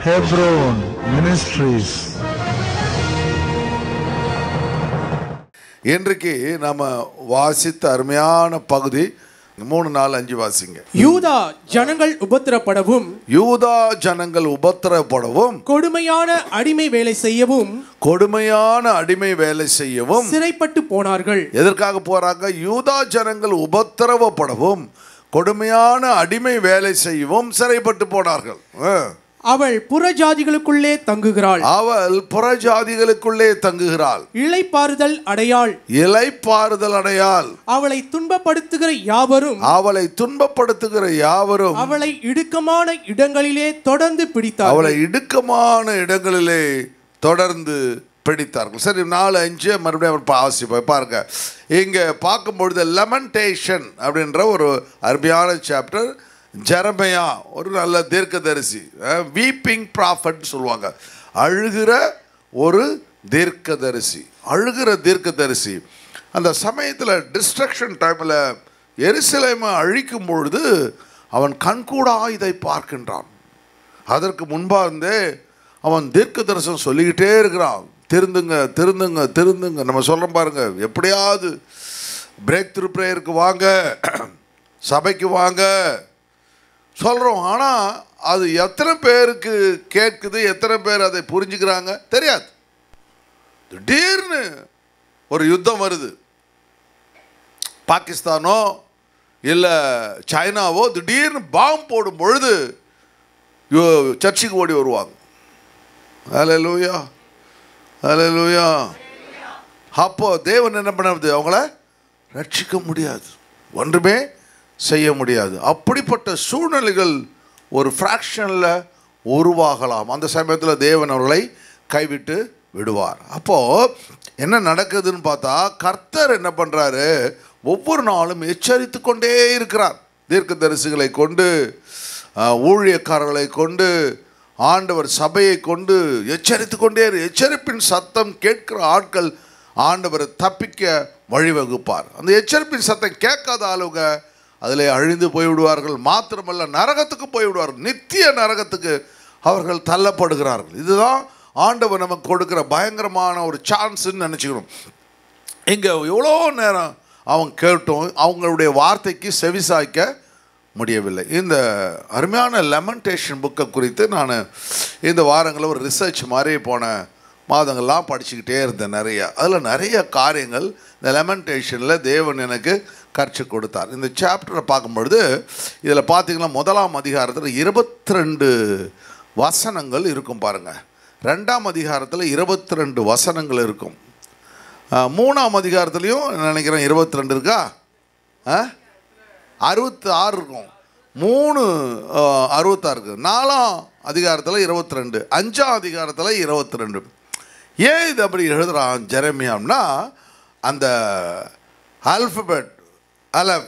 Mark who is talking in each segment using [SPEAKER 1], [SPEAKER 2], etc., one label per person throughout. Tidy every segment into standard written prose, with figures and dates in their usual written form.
[SPEAKER 1] Hebron Ministries.
[SPEAKER 2] இன்றைக்கு நாம வாசித்த அருமையான பகுதி 3, 4, 5 வாசிங்க.
[SPEAKER 3] யூதா ஜனங்கள் உபத்திரப்படவும்,
[SPEAKER 2] யூதா ஜனங்கள் உபத்திரப்படவும்,
[SPEAKER 3] கொடுமையான அடிமை வேலை செய்யவும், சிறைப்பட்டு போனார்கள்.
[SPEAKER 2] எதற்காக போறாங்க? யூதா ஜனங்கள் உபத்திரவப்படவும், கொடுமையான அடிமை வேலை செய்யவும் சிறைப்பட்டு போனார்கள்.
[SPEAKER 3] அவள் புறஜாதிகளுக்குள்ளே தங்குகிறாள். இளைப்பாறுதல் அடையாள். அவளை துன்பப்படுத்துகிற யாவரும் அவளை இடுக்கமான இடங்களிலே தொடர்ந்து பிடித்தார்கள்.
[SPEAKER 2] சரி, 4, 5 மறுபடியும் வாசிப்போம். பாருங்க, இங்க பார்க்கும்பொழுது லெமன்டேஷன் அப்படின்ற ஒரு அருமையான சாப்டர். ஜெரமையா ஒரு நல்ல தீர்க்கதரிசி, வீப்பிங் ப்ராஃபட் சொல்லுவாங்க. அழுகிற தீர்க்கதரிசி. அந்த சமயத்தில் டிஸ்ட்ரக்ஷன் டைமில் எருசலேமை அழிக்கும் பொழுது அவன் கண்கூடா இதை பார்க்கின்றான். அதற்கு முன்பாக இருந்தே அவன் தீர்க்க தரிசனம் சொல்லிக்கிட்டே இருக்கிறான். திருந்துங்க. நம்ம சொல்கிறோம் பாருங்க, எப்படியாவது பிரேக் த்ரூ ப்ரேயருக்கு வாங்க, சபைக்கு வாங்க சொல்கிறோம். ஆனால் அது எத்தனை பேருக்கு கேட்குது, எத்தனை பேர் அதை புரிஞ்சுக்கிறாங்க தெரியாது. திடீர்னு ஒரு யுத்தம் வருது, பாகிஸ்தானோ இல்லை சைனாவோ திடீர்னு பாம்பு போடும் பொழுது சர்ச்சுக்கு ஓடி வருவாங்க. ஹல்லேலூயா. அப்போ தேவன் என்ன பண்ணது? அவங்கள ரட்சிக்க முடியாது, ஒன்றுமே செய்ய முடியாது. அப்படிப்பட்ட சூழ்நிலைகள் ஒரு ஃப்ராக்ஷனில் உருவாகலாம். அந்த சமயத்தில் தேவன் அவர்களை கைவிட்டு விடுவார். அப்போது என்ன நடக்குதுன்னு பார்த்தா, கர்த்தர் என்ன பண்ணுறாரு? ஒவ்வொரு நாளும் எச்சரித்து கொண்டே இருக்கிறார். தீர்க்கதரிசிகளை கொண்டு, ஊழியக்காரர்களை கொண்டு, ஆண்டவர் சபையை கொண்டு எச்சரித்து கொண்டே. எச்சரிப்பின் சத்தம் கேட்கிற ஆட்கள் ஆண்டவரை தப்பிக்க வழிவகுப்பார். அந்த எச்சரிப்பின் சத்தம் கேட்காத ஆளுங்க அதில் அழிந்து போய்விடுவார்கள். மாத்திரமல்ல, நரகத்துக்கு போய்விடுவார்கள். நித்திய நரகத்துக்கு அவர்கள் தள்ளப்படுகிறார்கள். இதுதான் ஆண்டவர் நமக்கு கொடுக்குற பயங்கரமான ஒரு சான்ஸ்ன்னு நினச்சிக்கணும். இங்கே எவ்வளோ நேரம் அவங்க கேட்டோம், அவங்களுடைய வார்த்தைக்கு செவிசாய்க்க முடியவில்லை. இந்த அருமையான லெமன்டேஷன் புக்கை குறித்து நான் இந்த வாரங்களில் ஒரு ரிசர்ச் மாதிரி போன மாதங்கள்லாம் படிச்சுக்கிட்டே இருந்தேன். அதில் நிறைய காரியங்கள் இந்த லெமன்டேஷனில் தேவன் எனக்கு கற்றுக் கொடுத்தார். இந்த சாப்டரை பார்க்கும்பொழுது இதில் பார்த்திங்கன்னா 1ஆம் அதிகாரத்தில் 22 வசனங்கள் இருக்கும் பாருங்கள். 2ஆம் அதிகாரத்தில் 22 வசனங்கள் இருக்கும். 3ஆம் அதிகாரத்துலேயும் நினைக்கிறேன் 22 இருக்கா, 66 இருக்கும். 3 66 இருக்குது. 4ஆம் அதிகாரத்தில் 22, 5ஆம் அதிகாரத்தில் 22. ஏன் இது அப்படி எழுதுகிறான் ஜெரமியாம்னா, அந்த ஆல்ஃபபெட் அலப்,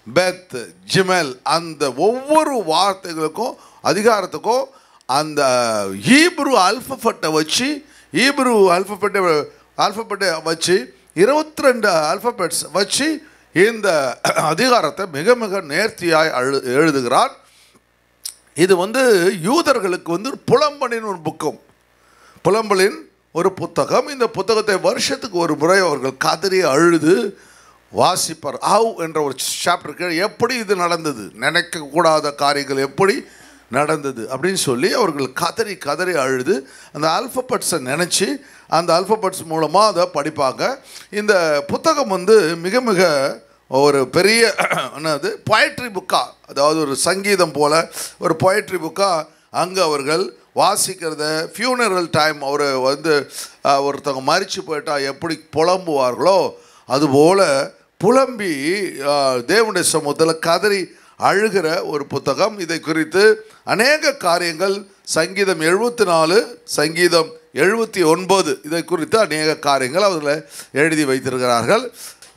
[SPEAKER 2] பெத், ஜிமெல், அந்த ஒவ்வொரு வார்த்தைகளுக்கும் அதிகாரத்துக்கும் அந்த ஹீப்ரு ஆல்ஃபபெட்டை வச்சு 22 ஆல்ஃபபெட்ஸ் வச்சு இந்த அதிகாரத்தை மிக மிக நேர்த்தியாய் எழுதுகிறார். இது யூதர்களுக்கு புலம்பலின் ஒரு புக்கம், புலம்பலின் ஒரு புத்தகம். இந்த புத்தகத்தை வருஷத்துக்கு ஒரு முறை அவர்கள் கதறி அழுது வாசிப்பார். என்ற ஒரு சாப்டருக்கு எப்படி இது நடந்தது, நினைக்கக்கூடாத காரியங்கள் எப்படி நடந்தது அப்படின்னு சொல்லி அவர்கள் கதறி அழுது அந்த ஆல்ஃபபெட்ஸை நினச்சி அந்த ஆல்ஃபபெட்ஸ் மூலமாக அதை படிப்பாங்க. இந்த புத்தகம் மிக மிக ஒரு பெரிய என்னது பொயட்ரி புக்காக, அதாவது ஒரு சங்கீதம் போல் ஒரு பொயட்ரி புக்காக அங்கே அவர்கள் வாசிக்கிறத ஃபியூனரல் டைம் அவர் ஒருத்தவங்க மரித்து போயிட்டால் எப்படி புலம்புவார்களோ அதுபோல் புலம்பி தேவனுடைய சமூகத்தில் கதறி அழுகிற ஒரு புத்தகம். இதை குறித்து அநேக காரியங்கள் சங்கீதம் 74, சங்கீதம் 79 இதை குறித்து அநேக காரியங்கள் அதில் எழுதி வைத்திருக்கிறார்கள்.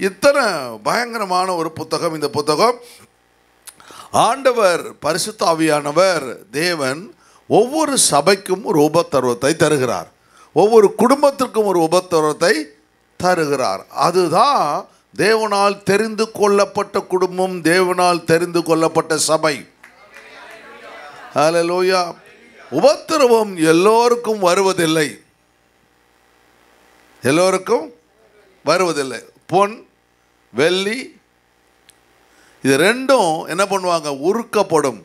[SPEAKER 2] இத்தனை பயங்கரமான ஒரு புத்தகம். இந்த புத்தகம் ஆண்டவர் பரிசுத்த ஆவியானவர் தேவன் ஒவ்வொரு சபைக்கும் ஒரு உபத்திரவத்தை தருகிறார், ஒவ்வொரு குடும்பத்திற்கும் ஒரு உபத்திரவத்தை தருகிறார். அதுதான் தேவனால் தெரிந்து கொள்ளப்பட்ட குடும்பம், தேவனால் தெரிந்து கொள்ளப்பட்ட சபை. ஹல்லேலூயா. உபத்திரவம் எல்லோருக்கும் வருவதில்லை, எல்லோருக்கும் வருவதில்லை. பொன் வெள்ளி இது ரெண்டும் என்ன பண்ணுவாங்க? உருக்கப்படும்,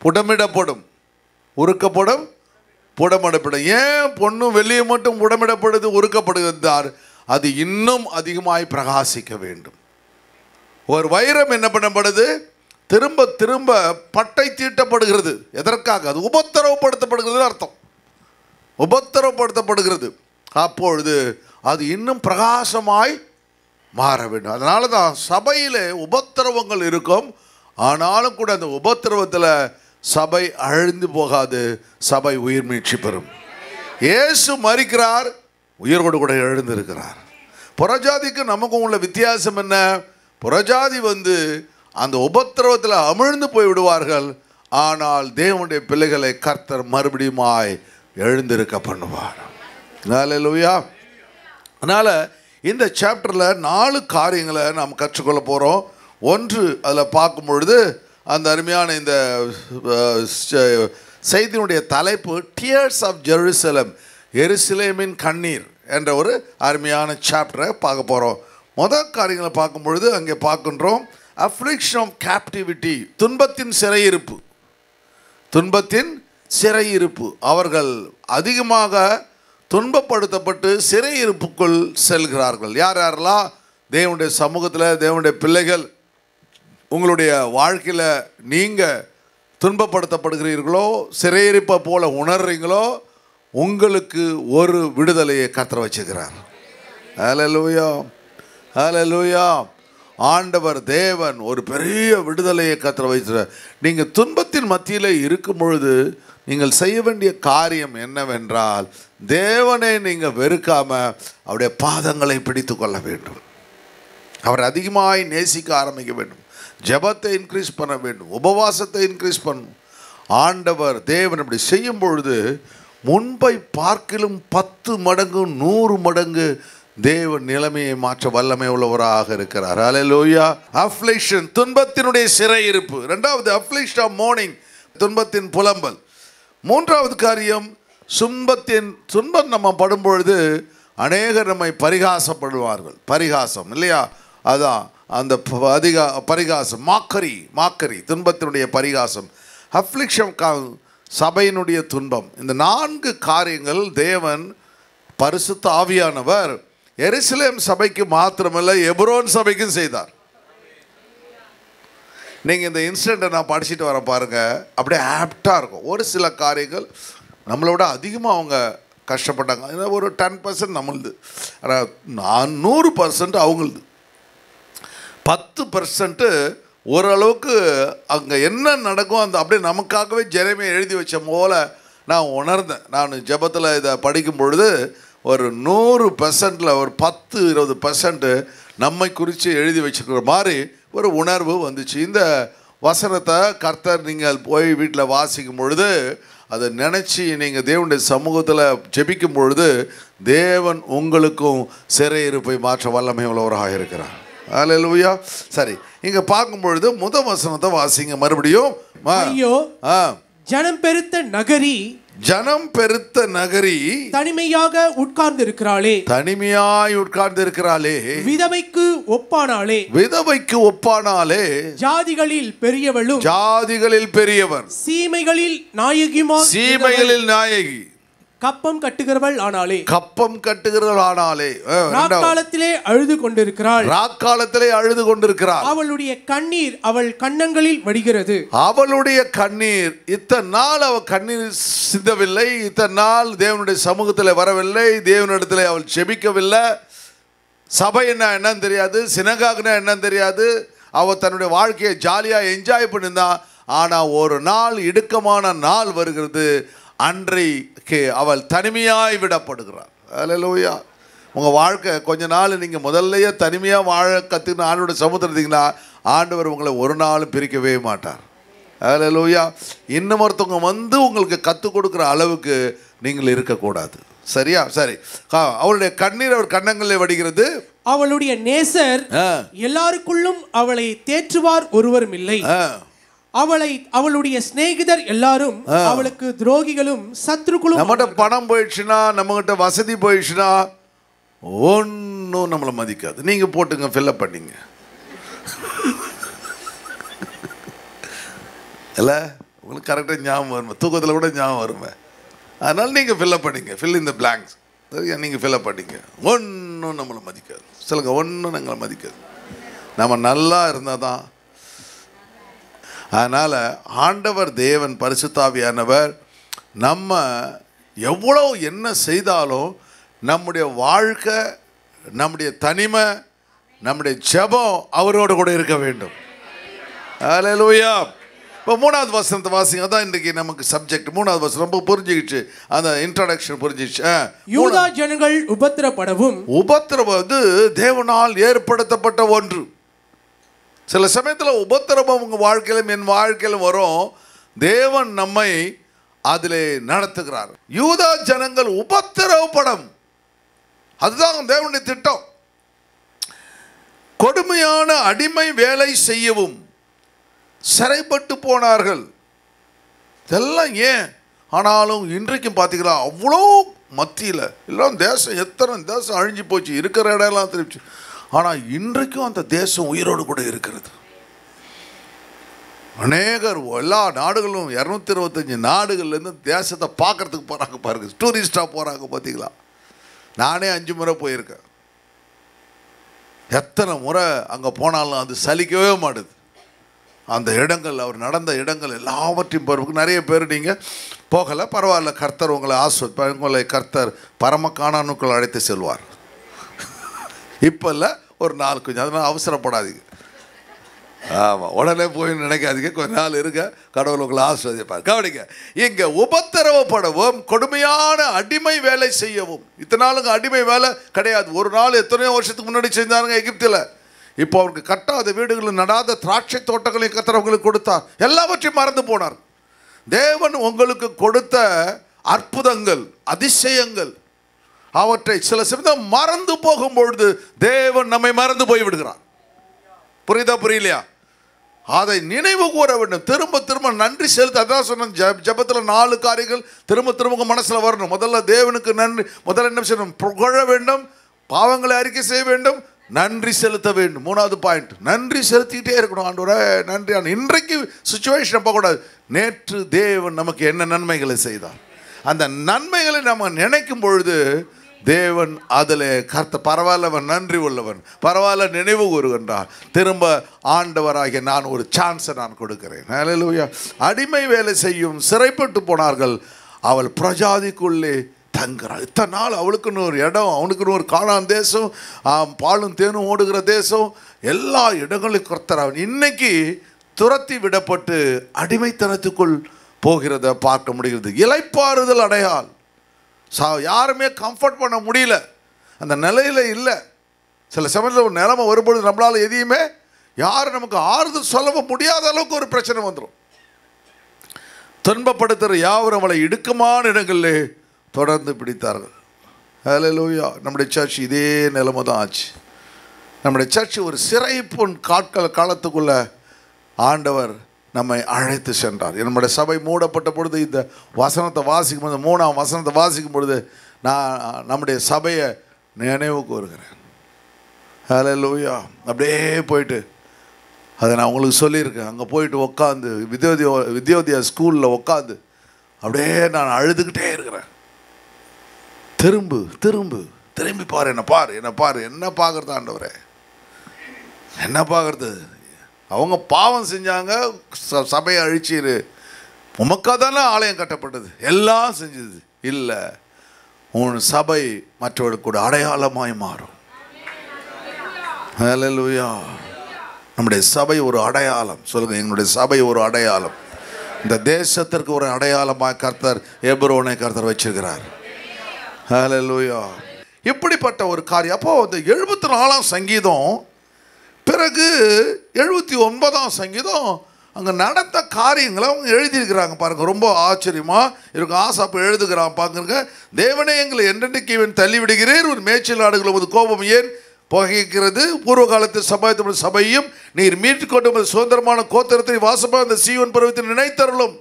[SPEAKER 2] புடமிடப்படும். உருக்கப்படும், புடமிடப்படும். ஏன் பொண்ணும் வெள்ளியும் மட்டும் புடமிடப்படுது, உருக்கப்படுகிறார்? அது இன்னும் அதிகமாய் பிரகாசிக்க வேண்டும். ஒரு வைரம் என்ன பண்ணப்படுது? திரும்ப திரும்ப பட்டை தீட்டப்படுகிறது. எதற்காக? அது உபத்திரவப்படுத்தப்படுகிறது அர்த்தம். உபத்திரவப்படுத்தப்படுகிறது. அப்பொழுது அது இன்னும் பிரகாசமாய் மாற வேண்டும். அதனால தான் சபையில் உபத்திரவங்கள் இருக்கும். ஆனாலும் கூட அந்த உபத்திரவத்தில் சபை அழிந்து போகாது, சபை உயிர் மீட்சி பெறும். இயேசு மரிக்கிறார், உயிரோடு கூட எழுந்திருக்கிறார். புறஜாதிக்கு நமக்கும் உள்ள வித்தியாசம் என்ன? புறஜாதி அந்த உபத்திரவத்தில் அமிழ்ந்து போய் விடுவார்கள். ஆனால் தேவனுடைய பிள்ளைகளை கர்த்தர் மறுபடியுமாய் எழுந்திருக்க பண்ணுவார். ஹல்லேலூயா. அதனால் இந்த சாப்டரில் 4 காரியங்களை நாம் கற்றுக்கொள்ள போகிறோம். ஒன்று, அதில் பார்க்கும் பொழுது அந்த அருமையான இந்த செய்தியினுடைய தலைப்பு டியர்ஸ் ஆஃப் ஜெருசலம், எருசலேமின் கண்ணீர் என்ற ஒரு அருமையான சாப்டரை பார்க்க போகிறோம். முதல் காரியங்களை பார்க்கும் பொழுது அங்கே பார்க்கின்றோம் அஃப்ளிக்ஷன் ஆஃப் கேப்டிவிட்டி, துன்பத்தின் சிறையிருப்பு. துன்பத்தின் சிறையிருப்பு. அவர்கள் அதிகமாக துன்பப்படுத்தப்பட்டு சிறையிருப்புக்குள் செல்கிறார்கள். யார் யாரெல்லாம் தேவனுடைய சமூகத்தில் தேவனுடைய பிள்ளைகள் உங்களுடைய வாழ்க்கையில் நீங்கள் துன்பப்படுத்தப்படுகிறீர்களோ, சிறையிருப்பை போல உணர்றீங்களோ, உங்களுக்கு ஒரு விடுதலையை கர்த்தர் வச்சுக்கிறார். ஹல்லேலூயா, ஹல்லேலூயா. ஆண்டவர் தேவன் ஒரு பெரிய விடுதலையை கர்த்தர் வைக்கிறார். நீங்கள் துன்பத்தின் மத்தியில் இருக்கும் பொழுது நீங்கள் செய்ய வேண்டிய காரியம் என்னவென்றால், தேவனை நீங்கள் வெறுக்காமல் அவருடைய பாதங்களை பிடித்து கொள்ள வேண்டும். அவர் அதிகமாய் நேசிக்க ஆரம்பிக்க வேண்டும். ஜெபத்தை இன்க்ரீஸ் பண்ண வேண்டும். உபவாசத்தை இன்க்ரீஸ் பண்ணணும். ஆண்டவர் தேவன் அப்படி செய்யும் பொழுது முன்பை பார்க்கிலும் 10 மடங்கு 100 மடங்கு தேவன் நிலைமையை மாற்ற வல்லமை உள்ளவராக இருக்கிறார். ஹல்லேலூயா. அஃப்ளிக்ஷன், துன்பத்தினுடைய சிறையிருப்பு. ரெண்டாவது அஃப்ளிக்ஷன் ஆஃப் மோர்னிங், துன்பத்தின் புலம்பல். மூன்றாவது காரியம் துன்பம் நம்ம படும்பொழுது அநேகர் நம்மை பரிகாசப்படுவார்கள். பரிகாசம் இல்லையா? அதான் அந்த பரிகாசம், மாக்கரி, துன்பத்தினுடைய பரிகாசம். அஃப்ளிக்ஷன், சபையினுடைய துன்பம். இந்த 4 காரியங்கள் தேவன் பரிசுத்த ஆவியானவர் எருசலேம் சபைக்கு மாத்திரமல்ல, எபிரோன் சபைக்கும் செய்தார். நீங்கள் இந்த இன்சிடெண்ட்டை நான் படிச்சுட்டு வர பாருங்கள், அப்படியே ஆப்டாக இருக்கும். ஒரு சில காரியங்கள் நம்மளோட அதிகமாக அவங்க கஷ்டப்பட்டாங்க. ஒரு 10% நம்மளுது, ஆனால் 100% அவங்களுது. 10% ஓரளவுக்கு அங்கே என்ன நடக்கும் அந்த அப்படியே நமக்காகவே ஜெரேமியா எழுதி வச்ச போல நான் உணர்ந்தேன். நான் ஜெபத்தில் இதை படிக்கும் பொழுது ஒரு 100%ல் ஒரு 10-20% நம்மை குறித்து எழுதி வச்சுக்கிற மாதிரி ஒரு உணர்வு வந்துச்சு. இந்த வசனத்தை கர்த்தர் நீங்கள் போய் வீட்டில் வாசிக்கும் பொழுது அதை நினச்சி நீங்கள் தேவனுடைய சமூகத்தில் ஜெபிக்கும் பொழுது தேவன் உங்களுக்கும் சிறையிருப்பை மாற்ற வல்லமை உள்ளவராக இருக்கிறார். ஹல்லேலூயா. சரி, இங்கே பார்க்கும் பொழுது முதல் வசனத்தை வாசிங்க மறுபடியும்.
[SPEAKER 3] ஐயோ, ஜனம் பெருத்த நகரி,
[SPEAKER 2] ஜனம் பெருத்த நகரி
[SPEAKER 3] தனிமையாக உட்கார்ந்து இருக்கிறாளே,
[SPEAKER 2] தனிமையாய் உட்கார்ந்து இருக்கிறாளே,
[SPEAKER 3] விதவைக்கு ஒப்பானாளே,
[SPEAKER 2] விதவைக்கு ஒப்பானாலே,
[SPEAKER 3] ஜாதிகளில் பெரியவளும்,
[SPEAKER 2] ஜாதிகளில் பெரியவர்,
[SPEAKER 3] சீமைகளில் நாயகியுமா,
[SPEAKER 2] சீமைகளில் நாயகி,
[SPEAKER 3] கப்பம் கட்டுகிறவள் ஆனாலே,
[SPEAKER 2] கப்பம் கட்டுகிறவள் ஆனாலே,
[SPEAKER 3] ராக்காலத்திலே அழுது கொண்டிருக்கிறாள்,
[SPEAKER 2] ராக்காலத்திலே அழுது கொண்டிருக்கிறாள்.
[SPEAKER 3] அவளுடைய கண்ணீர் அவள் கன்னங்களில் வடிகிறது, அவளுடைய
[SPEAKER 2] கண்ணீர் இத்தனை நாள் அவள் கண்ணீர் சிந்தவில்லை, இத்தனை நாள் தேவனுடைய சமூகத்தில் வரவில்லை, தேவனிடத்தில் அவள் செபிக்கவில்லை. சபை என்னன்னு தெரியாது, சினகாகுனா என்னன்னு தெரியாது. அவள் தன்னுடைய வாழ்க்கையை ஜாலியாக என்ஜாய் பண்ணியிருந்தான். ஆனால் ஒரு நாள், இடுக்கமான நாள் வருகிறது, அன்றைக்கு அவள் தனிமையாய் விடப்படுகிறாள். ஹல்லேலூயா. உங்கள் வாழ்க்கை கொஞ்ச நாள் நீங்கள் முதல்லையே தனிமையாக வாழ கற்றுக்கின ஆண்டோட சமுத்திரத்தீங்கன்னா ஆண்டவர் உங்களை ஒரு நாளும் பிரிக்கவே மாட்டார். ஹல்லேலூயா. இன்னும் ஒருத்தவங்க உங்களுக்கு கற்றுக் கொடுக்குற அளவுக்கு நீங்கள் இருக்கக்கூடாது. சரியா? சரி. அவளுடைய கண்ணீர் அவர் கன்னங்களில் வடிகிறது.
[SPEAKER 3] அவளுடைய நேசர் எல்லாருக்குள்ளும் அவளை தேற்றுவார் ஒருவரும் இல்லை. அவளுடைய சிநேகிதர் எல்லாரும் அவளுக்கு துரோகிகளும் சத்துருக்களும்.
[SPEAKER 2] நம்மகிட்ட பணம் போயிடுச்சுன்னா, நம்மகிட்ட வசதி போயிடுச்சுன்னா ஒன்றும் நம்மளை மதிக்காது. நீங்க போட்டுங்க, ஃபில்லப் பண்ணிங்க. இல்லை, உங்களுக்கு கரெக்டாக ஞாபகம் வருமே, தூக்கத்தில் கூட ஞாபகம் வருமே. அதனால நீங்கள் ஃபில்லப் பண்ணிங்க, ஃபில் இந்த பிளாங்க்ஸ். நீங்கள் ஃபில்லப் பண்ணிங்க. ஒன்றும் நம்மளை மதிக்காது. சொல்லுங்க, ஒன்றும் எங்களை மதிக்காது. நம்ம நல்லா இருந்தால் தான். அதனால் ஆண்டவர் தேவன் பரிசுத்தாவியானவர் நம்ம எவ்வளோ என்ன செய்தாலும் நம்முடைய வாழ்க்கை, நம்முடைய தனிமை, நம்முடைய ஜெபம் அவரோடு கூட இருக்க வேண்டும். ஹல்லேலூயா. இப்போ 3வது வசனத்தை வாசிங்க. அதான் இன்றைக்கு நமக்கு சப்ஜெக்ட். 3வது வசனம் ரொம்ப புரிஞ்சுக்கிச்சு, அந்த இன்ட்ரோடக்ஷன் புரிஞ்சிச்சு.
[SPEAKER 3] யூதா ஜனங்கள் உபத்திரப்படவும்.
[SPEAKER 2] உபத்திரவம் தேவனால் ஏற்படுத்தப்பட்ட ஒன்று. சில சமயத்தில் உபத்திரவம் உங்கள் வாழ்க்கையிலும் என் வாழ்க்கையிலும் வரும். தேவன் நம்மை அதிலே நடத்துகிறார். யூதா ஜனங்கள் உபத்திரவப்படும், அதுதான் தேவனுடைய திட்டம். கொடுமையான அடிமை வேலை செய்யவும் சிறைப்பட்டு போனார்கள். இதெல்லாம் ஏன்? ஆனாலும் இன்றைக்கும் பார்த்தீங்களா, அவ்வளோ மத்தியில் எல்லாம் தேசம், எத்தனை தேசம் அழிஞ்சு போச்சு, இருக்கிற இடம்லாம் திருப்பிச்சு. ஆனால் இன்றைக்கும் அந்த தேசம் உயிரோடு கூட இருக்கிறது. அநேகர் எல்லா நாடுகளும் 225 நாடுகள்லேருந்து தேசத்தை பார்க்கறதுக்கு போகிறாங்க பாருங்க, டூரிஸ்டாக போகிறாங்க. பார்த்தீங்களா, நானே 5 முறை போயிருக்கேன். எத்தனை முறை அங்கே போனாலும் அது சலிக்கவே மாட்டுது. அந்த இடங்கள், அவர் நடந்த இடங்கள் எல்லாவற்றையும் போகிறதுக்கு நிறைய பேர் நீங்கள் போகலை, பரவாயில்ல. கர்த்தர் உங்களை உங்களை கர்த்தர் பரமக்கானானுக்குள் அழைத்து செல்வார். இப்போ இல்லை, ஒரு நாள் கொஞ்சம், அதனால் அவசரப்படாதீங்க. ஆமாம், உடனே போய் நினைக்காதீங்க, கொஞ்ச நாள் இருக்க, கடவுள் உங்களை ஆசீர்வதிப்பார். கவனிங்க, இங்கே உபத்திரவப்படவும் கொடுமையான அடிமை வேலை செய்யவும். இத்தனை நாளுங்க அடிமை வேலை கிடையாது. ஒரு நாள் எத்தனையோ வருஷத்துக்கு முன்னாடி செஞ்சாருங்க எகிப்தில். இப்போ அவருக்கு கட்டாத வீடுகளும் நடாத திராட்சை தோட்டங்களையும் கர்த்தர் அவங்களுக்கு கொடுத்தார். எல்லாவற்றையும் மறந்து போனார். தேவன் உங்களுக்கு கொடுத்த அற்புதங்கள், அதிசயங்கள், அவற்றை சில சமயம் மறந்து போகும் பொழுது தேவன் நம்மை மறந்து போய் விடுகிறார். புரியுதா, புரியலையா? அதை நினைவு கூற வேண்டும், திரும்ப திரும்ப நன்றி செலுத்த. அதான் சொன்ன ஜெபத்தில் 4 காரியங்கள் திரும்ப திரும்ப மனசில் வரணும். முதல்ல தேவனுக்கு நன்றி, முதல்ல என்ன செய்யணும்? புகழ வேண்டும், பாவங்களை அறிக்கை செய்ய வேண்டும், நன்றி செலுத்த வேண்டும். 3வது பாயிண்ட், நன்றி செலுத்திக்கிட்டே இருக்கணும். ஆண்டவரே நன்றி. இன்றைக்கு சுச்சுவேஷன் போகக்கூடாது. நேற்று தேவன் நமக்கு என்ன நன்மைகளை செய்தார், அந்த நன்மைகளை நம்ம நினைக்கும் பொழுது தேவன் அதில் பரவாயில்லவன், நன்றி உள்ளவன், பரவாயில்ல, நினைவு கூறுகின்றார். திரும்ப ஆண்டவராகிய நான் ஒரு சான்ஸை நான் கொடுக்கிறேன். ஹல்லேலூயா. அடிமை வேலை செய்யும் சிறைப்பட்டு போனார்கள். அவள் பிரஜாதிக்குள்ளே தங்குறாள். இத்தனை நாள் அவளுக்குன்னு ஒரு இடம், அவனுக்குன்னு ஒரு கானான் தேசம், பாலும் தேனும் ஓடுகிற தேசம், எல்லா இடங்களையும் கர்த்தர் இன்னைக்கு துரத்தி விடப்பட்டு அடிமைத்தனத்துக்குள் போகிறத பார்க்க முடிகிறது. இளைப்பாறுதல் அடையாள். யாருமே கம்ஃபர்ட் பண்ண முடியல, அந்த நிலையில் இல்லை. சில சமயத்தில் ஒரு நிலைமை வரும்பொழுது நம்மளால் எதையுமே யாரும் நமக்கு ஆறுதல் சொல்ல முடியாத அளவுக்கு ஒரு பிரச்சனை வந்துடும். துன்பப்படுத்துகிற யாவரும் அவளை இடுக்கமான இடங்களிலே தொடர்ந்து பிடித்தார்கள். ஹல்லேலூயா. நம்முடைய சர்ச் இதே நிலைமை தான் ஆச்சு. நம்முடைய சர்ச் ஒரு சிறை பொன் காலத்துக்குள்ள ஆண்டவர் நம்மை அழைத்து சென்றார். நம்முடைய சபை மூடப்பட்ட பொழுது இந்த வசனத்தை வாசிக்கும் பொழுது, 3ஆம் வசனத்தை வாசிக்கும் பொழுது நான் நம்முடைய சபையை நினைவு கூறுகிறேன். ஹல்லேலூயா. அப்படியே போயிட்டு அதை நான் உங்களுக்கு சொல்லியிருக்கேன். அங்கே போயிட்டு உட்காந்து வித்யோதயா ஸ்கூலில் உட்காந்து அப்படியே நான் அழுதுகிட்டே இருக்கிறேன். திரும்பி பாரு, என்ன பாரு, என்ன பாரு, என்ன பார்க்குறது ஆண்டவரே, என்ன பார்க்குறது? அவங்க பாவம் செஞ்சாங்க, சபையை அழிச்சிரு, உமக்காக தானே ஆலயம் கட்டப்பட்டது, எல்லாம் செஞ்சது இல்லை. உன் சபை மற்றவர்களுக்கு கூட அடையாளமாய் மாறும். ஹல்லேலூயா. நம்முடைய சபை ஒரு அடையாளம். சொல்லுங்க, எங்களுடைய சபை ஒரு அடையாளம். இந்த தேசத்திற்கு ஒரு அடையாளமாக கர்த்தர் எப்ரோனை கர்த்தர் வச்சிருக்கிறார். ஹல்லேலூயா. இப்படிப்பட்ட ஒரு காரியம். அப்போது இந்த 74ஆம் சங்கீதம் பிறகு 79ஆம் சங்கீதம் அங்கே நடந்த காரியங்களை அவங்க எழுதியிருக்கிறாங்க பாருங்க. ரொம்ப ஆச்சரியமா இவங்க ஆசாப்பு எழுதுகிறான் பாருங்க. தேவனே, எங்களை என்றென்றைக்கு இவன் தள்ளி விடுகிறீர், ஒரு மேய்ச்சல் ஆடுகள் உமது கோபம் ஏன் புகைக்கிறது. பூர்வ காலத்தில் சம்பாதித்த சபையும் நீர் மீட்டுக்கொண்டு சுதந்திரமான கோத்திரத்தை வாசமாக இந்த சீவன் பருவத்தில் நினைத்தருளும்.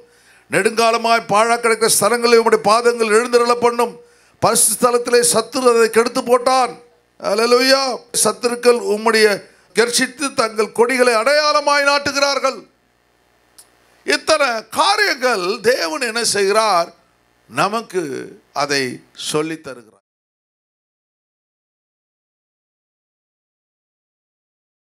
[SPEAKER 2] நெடுங்காலமாய் பாழா கிடக்கிற ஸ்தலங்களில் உம்முடைய பாதங்கள் எழுந்தருள பண்ணும். பரிசுத்த ஸ்தலத்திலே சத்துரு அதை கெடுத்து போட்டான். அல்லேலூயா. சத்துருக்கள் உம்முடைய கர்ஷித்து தங்கள் கொடிகளை அடையாளமாய் நாட்டுகிறார்கள். இத்தனை காரியங்கள் தேவன் என்ன செய்கிறார்? நமக்கு அதை சொல்லித் தருகிறார்.